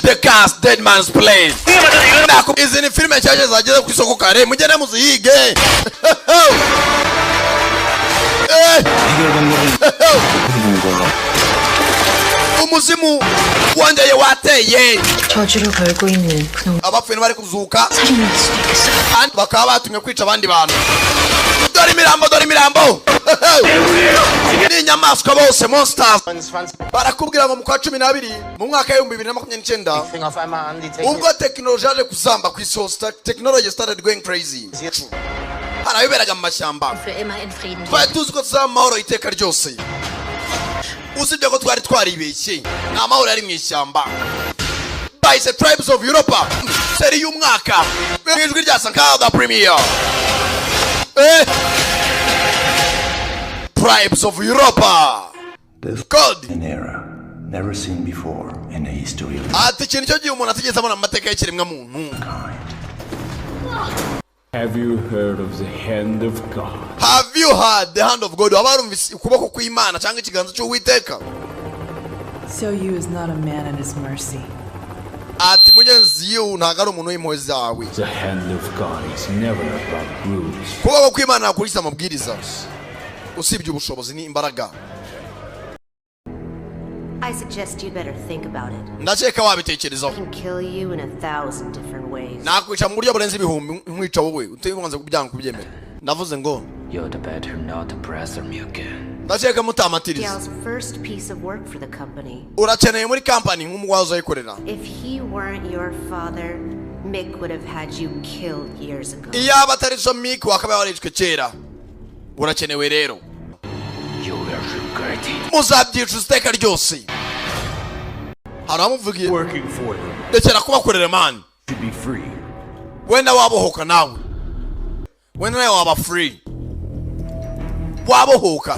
The cast Dead Man's Place. Izi ni filime nshyashya zageze ku isoko kare mugende muzihige. umuzimu wongeye wateye 저주를 걸고 있는 그놈 abapfuye bari kuzuka 살인할 수도 있겠어 kandi bakaba batumye kwica abandi bantu dore imirambo ni inyamaswa bose monsters barakubwira ngo mu kwa 12 mu mwaka wa 2029 ubwo technology yaje kuzamba ku isi hose technology started going crazy haraberaga mu mashyamba twari tuzi ko tuzaba amahoro iteka ryose usibye ko twari twaribeshye nta mahoro yari mu ishyamba by the tribes of Europe seri y'umwaka n'ijwi rya sankara premier tribes of Europe God an era never seen before in the history of ati kintu cyo gihe umuntu atigeze abona amateka y'ikiremwa muntu. Have you heard of the hand of God? Have you heard the hand of God? Abarumvise ukuboko kw'Imana cyangwa ikiganza cy'Uwiteka? So you is not a man in his mercy. Ati mugenzi you ntago ari umuntu w'impuhwe zawe. The hand of God is never about rules. Kuboko kw'Imana nakurisa amabwiriza usibye ubushobozi ni imbaraga. I suggest you better think about it. Ndakeka wabitekerezaho. I can kill you in 1,000 different ways. Nakwica mu buryo burenze ibihumbi nkwica wowe utibanze kubyanga kubyemera. Ndavuze ngo You'd better not pressure me again. ndakeka mutamatiriza. Gal's first piece of work for the company. Urakeneye muri company nk'umugwazo ayikorera. If he weren't your father, Mick would have had you killed years ago. Iyaba atari so Mick wakaba warishwe kera. Urakenewe rero. You will regret it. Muzabyica iteka ryose. Haramuvugiye. Working for them. Ndekera kubakorera man. To be free. Wenda wabohoka nawe. Wenda nawe waba free. Wabohoka.